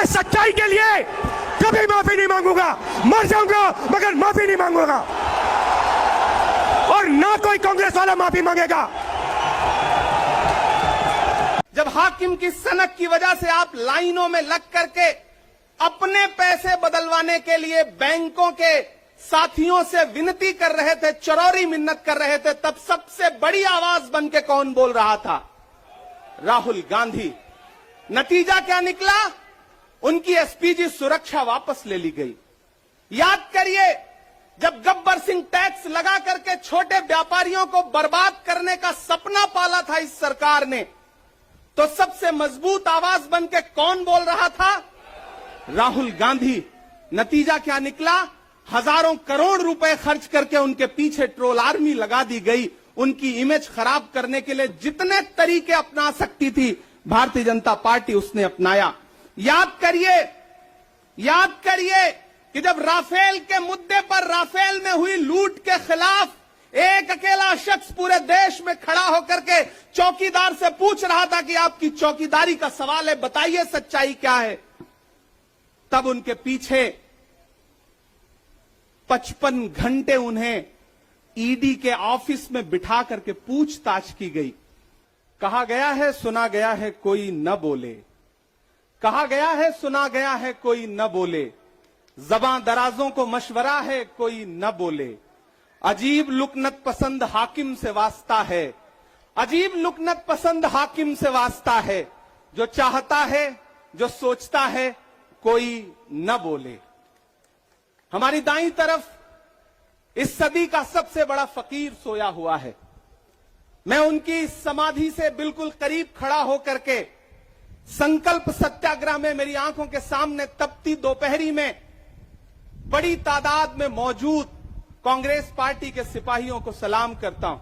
मैं सच्चाई के लिए कभी माफी नहीं मांगूंगा, मर जाऊंगा मगर माफी नहीं मांगूंगा, और ना कोई कांग्रेस वाला माफी मांगेगा। जब हाकिम की सनक की वजह से आप लाइनों में लग करके अपने पैसे बदलवाने के लिए बैंकों के साथियों से विनती कर रहे थे, चरौरी मिन्नत कर रहे थे, तब सबसे बड़ी आवाज बन के कौन बोल रहा था? राहुल गांधी। नतीजा क्या निकला? उनकी एसपीजी सुरक्षा वापस ले ली गई। याद करिए, जब गब्बर सिंह टैक्स लगा करके छोटे व्यापारियों को बर्बाद करने का सपना पाला था इस सरकार ने, तो सबसे मजबूत आवाज बन के कौन बोल रहा था? राहुल गांधी। नतीजा क्या निकला? हजारों करोड़ रुपए खर्च करके उनके पीछे ट्रोल आर्मी लगा दी गई। उनकी इमेज खराब करने के लिए जितने तरीके अपना सकती थी भारतीय जनता पार्टी, उसने अपनाया। याद करिए कि जब राफेल के मुद्दे पर, राफेल में हुई लूट के खिलाफ एक अकेला शख्स पूरे देश में खड़ा होकर के चौकीदार से पूछ रहा था कि आपकी चौकीदारी का सवाल है, बताइए सच्चाई क्या है। तब उनके पीछे 55 घंटे उन्हें ईडी के ऑफिस में बिठा करके पूछताछ की गई। कहा गया है, सुना गया है, कोई न बोले। कहा गया है, सुना गया है, कोई न बोले। ज़बां दराजों को मशवरा है, कोई न बोले। अजीब लुकनत पसंद हाकिम से वास्ता है, अजीब लुकनत पसंद हाकिम से वास्ता है। जो चाहता है, जो सोचता है, कोई न बोले। हमारी दाईं तरफ इस सदी का सबसे बड़ा फकीर सोया हुआ है। मैं उनकी समाधि से बिल्कुल करीब खड़ा होकर के संकल्प सत्याग्रह में मेरी आंखों के सामने तपती दोपहरी में बड़ी तादाद में मौजूद कांग्रेस पार्टी के सिपाहियों को सलाम करता हूं।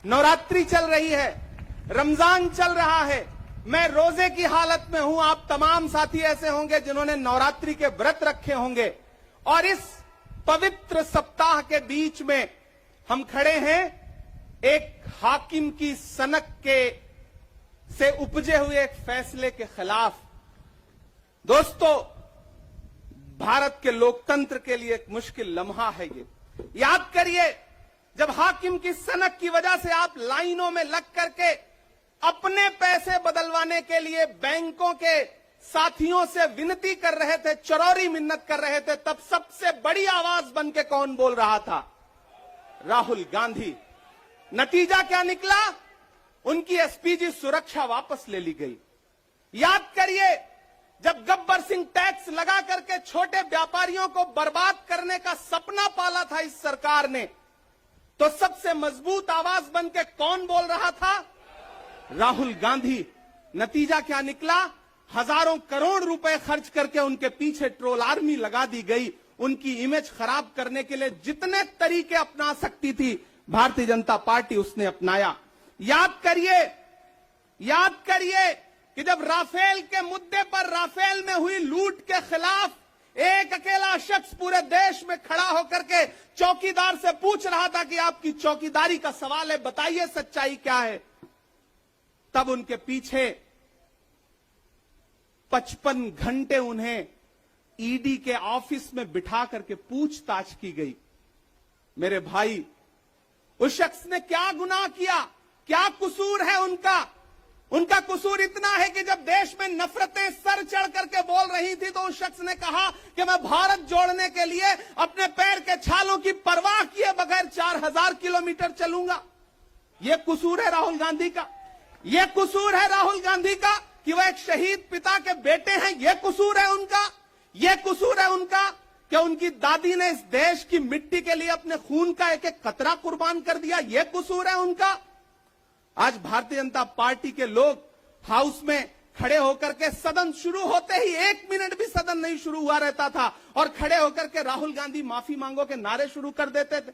नवरात्रि चल रही है, रमजान चल रहा है, मैं रोजे की हालत में हूं। आप तमाम साथी ऐसे होंगे जिन्होंने नवरात्रि के व्रत रखे होंगे, और इस पवित्र सप्ताह के बीच में हम खड़े हैं एक हाकिम की सनक के से उपजे हुए एक फैसले के खिलाफ। दोस्तों, भारत के लोकतंत्र के लिए एक मुश्किल लम्हा है ये। याद करिए, जब हाकिम की सनक की वजह से आप लाइनों में लग करके अपने पैसे बदलवाने के लिए बैंकों के साथियों से विनती कर रहे थे, चरौरी मिन्नत कर रहे थे, तब सबसे बड़ी आवाज बन के कौन बोल रहा था? राहुल गांधी। नतीजा क्या निकला? उनकी एसपीजी सुरक्षा वापस ले ली गई। याद करिए, जब गब्बर सिंह टैक्स लगा करके छोटे व्यापारियों को बर्बाद करने का सपना पाला था इस सरकार ने, तो सबसे मजबूत आवाज बन के कौन बोल रहा था? राहुल गांधी। नतीजा क्या निकला? हजारों करोड़ रुपए खर्च करके उनके पीछे ट्रोल आर्मी लगा दी गई। उनकी इमेज खराब करने के लिए जितने तरीके अपना सकती थी भारतीय जनता पार्टी, उसने अपनाया। याद करिए कि जब राफेल के मुद्दे पर, राफेल में हुई लूट के खिलाफ एक अकेला शख्स पूरे देश में खड़ा होकर के चौकीदार से पूछ रहा था कि आपकी चौकीदारी का सवाल है, बताइए सच्चाई क्या है। तब उनके पीछे 55 घंटे उन्हें ईडी के ऑफिस में बिठा करके पूछताछ की गई। मेरे भाई, उस शख्स ने क्या गुनाह किया? क्या कसूर है उनका? उनका कसूर इतना है कि जब देश में नफरतें सर चढ़ करके बोल रही थी, तो उस शख्स ने कहा कि मैं भारत जोड़ने के लिए अपने पैर के छालों की परवाह किए बगैर 4000 किलोमीटर चलूंगा। यह कसूर है राहुल गांधी का। यह कसूर है राहुल गांधी का कि वह एक शहीद पिता के बेटे हैं। यह कसूर है उनका। यह कसूर है उनका कि उनकी दादी ने इस देश की मिट्टी के लिए अपने खून का एक एक कतरा कुर्बान कर दिया। यह कसूर है उनका। आज भारतीय जनता पार्टी के लोग हाउस में खड़े होकर के, सदन शुरू होते ही 1 मिनट भी सदन नहीं शुरू हुआ रहता था, और खड़े होकर के राहुल गांधी माफी मांगो के नारे शुरू कर देते थे।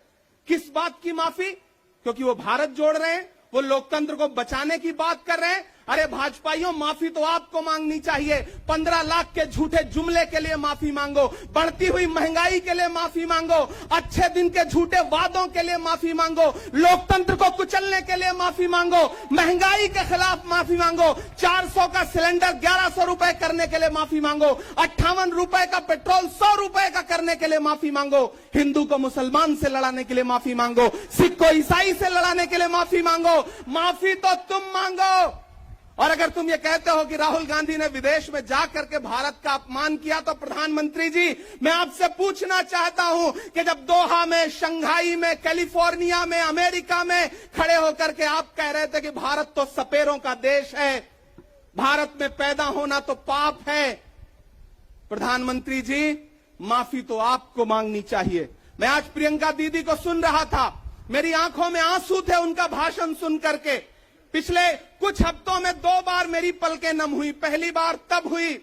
किस बात की माफी? क्योंकि वो भारत जोड़ रहे हैं, वो लोकतंत्र को बचाने की बात कर रहे हैं। अरे भाजपाइयों, माफी तो आपको मांगनी चाहिए। 15 लाख के झूठे जुमले के लिए माफी मांगो, बढ़ती हुई महंगाई के लिए माफी मांगो, अच्छे दिन के झूठे वादों के लिए माफी मांगो, लोकतंत्र को कुचलने के लिए माफी मांगो, महंगाई के खिलाफ माफी मांगो, 400 का सिलेंडर 1100 रुपए करने के लिए माफी मांगो, 58 रुपए का पेट्रोल 100 रुपए का करने के लिए माफी मांगो, हिंदू को मुसलमान से लड़ाने के लिए माफी मांगो, सिख को ईसाई से लड़ाने के लिए माफी मांगो। माफी तो तुम मांगो। और अगर तुम ये कहते हो कि राहुल गांधी ने विदेश में जाकर के भारत का अपमान किया, तो प्रधानमंत्री जी, मैं आपसे पूछना चाहता हूं कि जब दोहा में, शंघाई में, कैलिफोर्निया में, अमेरिका में खड़े होकर के आप कह रहे थे कि भारत तो सपेरों का देश है, भारत में पैदा होना तो पाप है, प्रधानमंत्री जी, माफी तो आपको मांगनी चाहिए। मैं आज प्रियंका दीदी को सुन रहा था, मेरी आंखों में आंसू थे उनका भाषण सुन करके। पिछले कुछ हफ्तों में 2 बार मेरी पलकें नम हुई। पहली बार तब हुई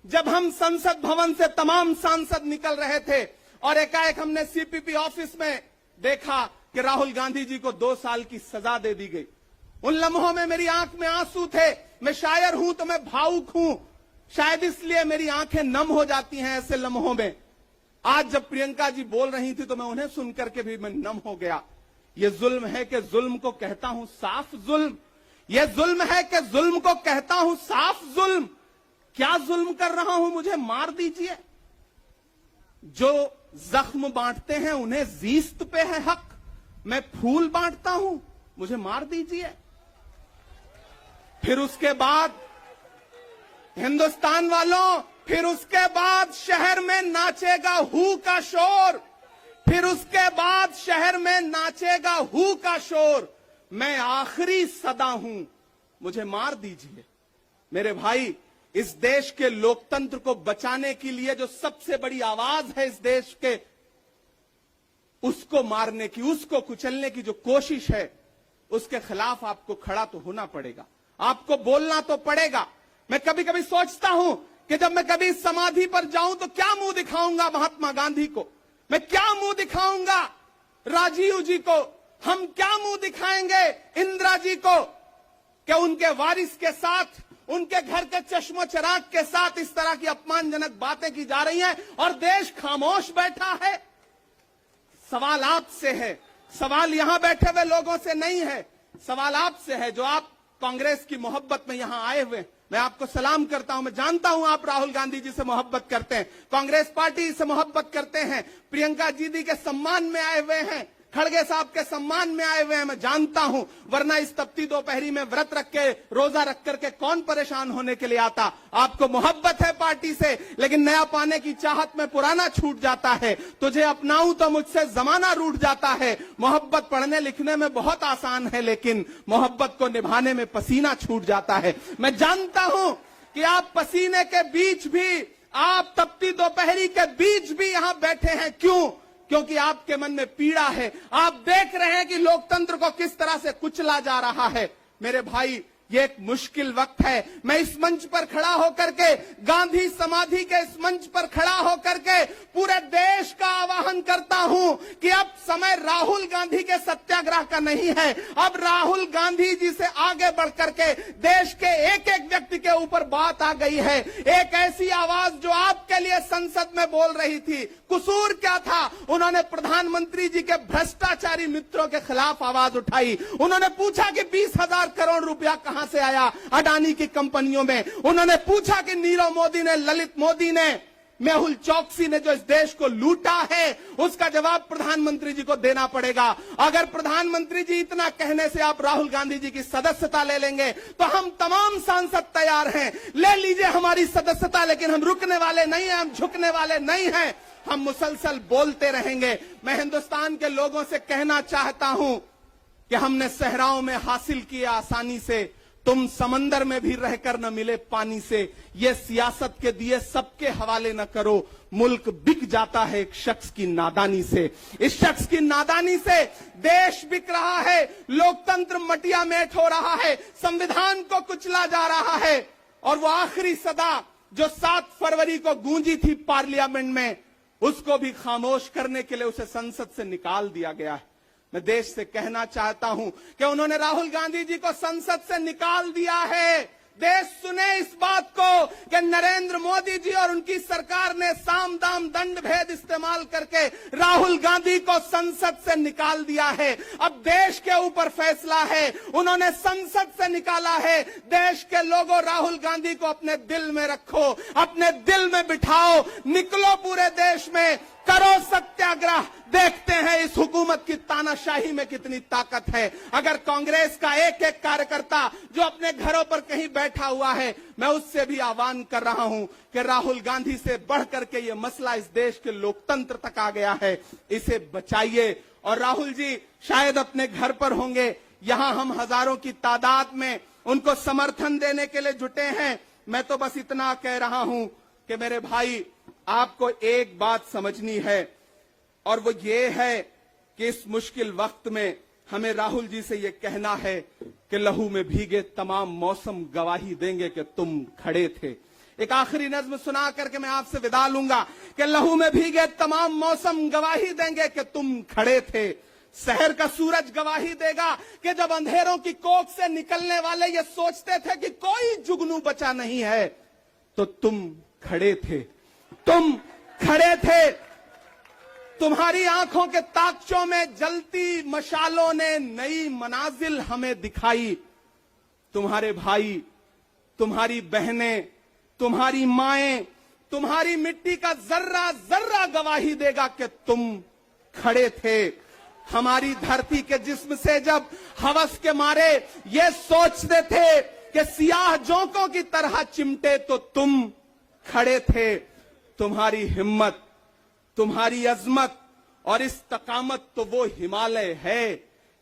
जब हम संसद भवन से तमाम सांसद निकल रहे थे और एकाएक हमने सीपीपी ऑफिस में देखा कि राहुल गांधी जी को 2 साल की सजा दे दी गई। उन लम्हों में मेरी आंख में आंसू थे। मैं शायर हूं तो मैं भावुक हूं, शायद इसलिए मेरी आंखें नम हो जाती हैं ऐसे लम्हों में। आज जब प्रियंका जी बोल रही थी तो मैं उन्हें सुनकर के भी मैं नम हो गया। ये जुल्म है कि जुल्म को कहता हूं साफ जुल्म, ये जुल्म है कि जुल्म को कहता हूं साफ जुल्म। क्या जुल्म कर रहा हूं, मुझे मार दीजिए। जो जख्म बांटते हैं उन्हें जीस्त पे है हक, मैं फूल बांटता हूं, मुझे मार दीजिए। फिर उसके बाद हिंदुस्तान वालों, फिर उसके बाद शहर में नाचेगा हू का शोर, फिर उसके बाद शहर में नाचेगा हू का शोर। मैं आखिरी सदा हूं, मुझे मार दीजिए। मेरे भाई, इस देश के लोकतंत्र को बचाने के लिए जो सबसे बड़ी आवाज है इस देश के, उसको मारने की, उसको कुचलने की जो कोशिश है, उसके खिलाफ आपको खड़ा तो होना पड़ेगा, आपको बोलना तो पड़ेगा। मैं कभी कभी सोचता हूं कि जब मैं कभी समाधि पर जाऊं तो क्या मुंह दिखाऊंगा महात्मा गांधी को, मैं क्या मुंह दिखाऊंगा राजीव जी को, हम क्या मुंह दिखाएंगे इंदिरा जी को कि उनके वारिस के साथ, उनके घर के चश्मो चिराग के साथ इस तरह की अपमानजनक बातें की जा रही हैं और देश खामोश बैठा है। सवाल आपसे है, सवाल यहां बैठे हुए लोगों से नहीं है, सवाल आपसे है जो आप कांग्रेस की मोहब्बत में यहां आए हुए। मैं आपको सलाम करता हूं, मैं जानता हूं आप राहुल गांधी जी से मोहब्बत करते हैं, कांग्रेस पार्टी से मोहब्बत करते हैं, प्रियंका दीदी के सम्मान में आए हुए हैं, खड़गे साहब के सम्मान में आए हुए हैं, मैं जानता हूं। वरना इस तपती दोपहरी में व्रत रख के, रोजा रख करके कौन परेशान होने के लिए आता। आपको मोहब्बत है पार्टी से, लेकिन नया पाने की चाहत में पुराना छूट जाता है। तुझे अपनाऊं तो मुझसे जमाना रूठ जाता है। मोहब्बत पढ़ने लिखने में बहुत आसान है, लेकिन मोहब्बत को निभाने में पसीना छूट जाता है। मैं जानता हूं कि आप पसीने के बीच भी, आप तपती दोपहरी के बीच भी यहां बैठे हैं। क्यों? क्योंकि आपके मन में पीड़ा है। आप देख रहे हैं कि लोकतंत्र को किस तरह से कुचला जा रहा है। मेरे भाई, ये एक मुश्किल वक्त है। मैं इस मंच पर खड़ा होकर के, गांधी समाधि के इस मंच पर खड़ा होकर के पूरे देश का आह्वान करता हूं कि अब समय राहुल गांधी के सत्याग्रह का नहीं है। अब राहुल गांधी जी से आगे बढ़ करके देश के एक एक व्यक्ति के ऊपर बात आ गई है। एक ऐसी आवाज जो आपके लिए संसद में बोल रही थी, कसूर क्या था? उन्होंने प्रधानमंत्री जी के भ्रष्टाचारी मित्रों के खिलाफ आवाज उठाई। उन्होंने पूछा कि 20,000 करोड़ रुपया कहां से आया अडानी की कंपनियों में। उन्होंने पूछा कि नीरव मोदी ने, ललित मोदी ने, मेहुल चौकसी ने जो इस देश को लूटा है, उसका जवाब प्रधानमंत्री जी को देना पड़ेगा। अगर प्रधानमंत्री जी इतना कहने से आप राहुल गांधी जी की सदस्यता ले लेंगे तो हम तमाम सांसद तैयार हैं। ले लीजिए हमारी सदस्यता, लेकिन हम रुकने वाले नहीं हैं, हम झुकने वाले नहीं हैं, हम मुसलसल बोलते रहेंगे। मैं हिंदुस्तान के लोगों से कहना चाहता हूं कि हमने सहराओं में हासिल किया आसानी से, तुम समंदर में भी रहकर न मिले पानी से। ये सियासत के दिए सबके हवाले न करो, मुल्क बिक जाता है एक शख्स की नादानी से। इस शख्स की नादानी से देश बिक रहा है, लोकतंत्र मटिया मेट हो रहा है, संविधान को कुचला जा रहा है। और वो आखिरी सदा जो 7 फरवरी को गूंजी थी पार्लियामेंट में, उसको भी खामोश करने के लिए उसे संसद से निकाल दिया गया है। मैं देश से कहना चाहता हूं कि उन्होंने राहुल गांधी जी को संसद से निकाल दिया है। देश सुने इस बात को कि नरेंद्र मोदी जी और उनकी सरकार ने साम दाम दंड भेद इस्तेमाल करके राहुल गांधी को संसद से निकाल दिया है। अब देश के ऊपर फैसला है, उन्होंने संसद से निकाला है। देश के लोगों, राहुल गांधी को अपने दिल में रखो, अपने दिल में बिठाओ, निकलो पूरे देश में, करो सत्याग्रह। देखते हैं इस हुकूमत की तानाशाही में कितनी ताकत है। अगर कांग्रेस का एक एक कार्यकर्ता जो अपने घरों पर कहीं बैठा हुआ है, मैं उससे भी आह्वान कर रहा हूं कि राहुल गांधी से बढ़कर के ये मसला इस देश के लोकतंत्र तक आ गया है, इसे बचाइए। और राहुल जी शायद अपने घर पर होंगे, यहां हम हजारों की तादाद में उनको समर्थन देने के लिए जुटे हैं। मैं तो बस इतना कह रहा हूं कि मेरे भाई, आपको एक बात समझनी है, और वो ये है कि इस मुश्किल वक्त में हमें राहुल जी से ये कहना है कि लहू में भीगे तमाम मौसम गवाही देंगे कि तुम खड़े थे। एक आखिरी नज्म सुना करके मैं आपसे विदा लूंगा कि लहू में भीगे तमाम मौसम गवाही देंगे कि तुम खड़े थे। शहर का सूरज गवाही देगा कि जब अंधेरों की कोख से निकलने वाले ये सोचते थे कि कोई जुगनू बचा नहीं है, तो तुम खड़े थे, तुम खड़े थे। तुम्हारी आंखों के ताकचों में जलती मशालों ने नई मनाजिल हमें दिखाई। तुम्हारे भाई, तुम्हारी बहनें, तुम्हारी माएं, तुम्हारी मिट्टी का जर्रा जर्रा गवाही देगा कि तुम खड़े थे। हमारी धरती के जिस्म से जब हवस के मारे ये सोचते थे कि सियाह जोंकों की तरह चिमटे, तो तुम खड़े थे। तुम्हारी हिम्मत, तुम्हारी अजमत और इस्तकामत तो वो हिमालय है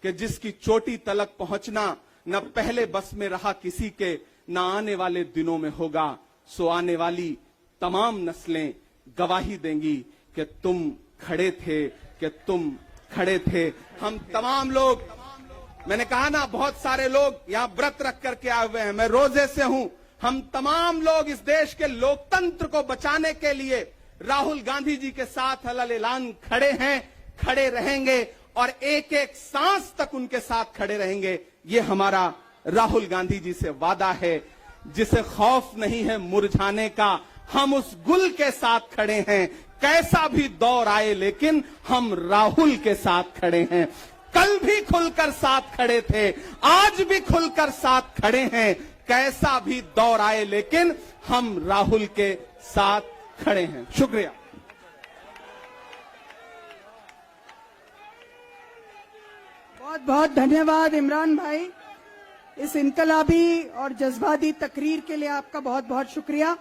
कि जिसकी चोटी तलक पहुंचना न पहले बस में रहा किसी के, न आने वाले दिनों में होगा। सो आने वाली तमाम नस्लें गवाही देंगी कि तुम खड़े थे, कि तुम खड़े थे। हम तमाम लोग, मैंने कहा ना, बहुत सारे लोग यहां व्रत रख करके आए हुए हैं, मैं रोजे से हूं। हम तमाम लोग इस देश के लोकतंत्र को बचाने के लिए राहुल गांधी जी के साथ अलग-अलग खड़े हैं, खड़े रहेंगे और एक एक सांस तक उनके साथ खड़े रहेंगे। ये हमारा राहुल गांधी जी से वादा है। जिसे खौफ नहीं है मुरझाने का, हम उस गुल के साथ खड़े हैं। कैसा भी दौर आए, लेकिन हम राहुल के साथ खड़े हैं। कल भी खुलकर साथ खड़े थे, आज भी खुलकर साथ खड़े हैं। कैसा भी दौर आए, लेकिन हम राहुल के साथ खड़े हैं। शुक्रिया। बहुत बहुत धन्यवाद इमरान भाई, इस इनकलाबी और जज्बाती तकरीर के लिए आपका बहुत बहुत शुक्रिया।